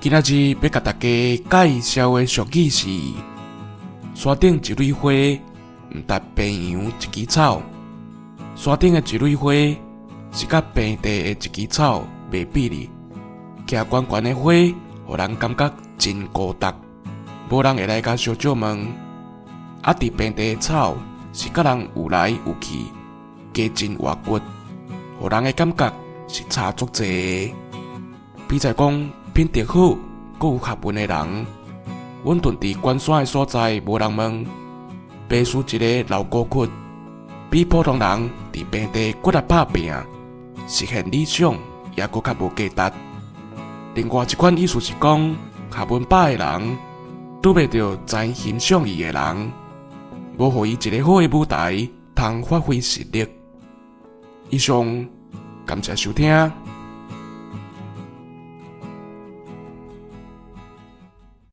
今仔日要甲大家介绍的俗语是：山顶一蕊花，毋值平洋一枝草。山顶的一蕊花是甲平地的一枝草袂比哩。徛悬悬的花，互人感觉真孤独，无人会来甲相借问。啊，伫平地的草是甲人有来有去，加真活骨，互人的感觉是差足济的。比在讲品德好，阁有学问的人，阮屯伫关山的所在，无人问，爬出一个老孤骨，比普通人伫平地骨力拍拼，实现理想也阁较无价值。另外一款意思是讲，学问歹的人，拄袂到知欣赏伊的人，无互伊一个好的舞台，通发挥实力。以上，感谢收听。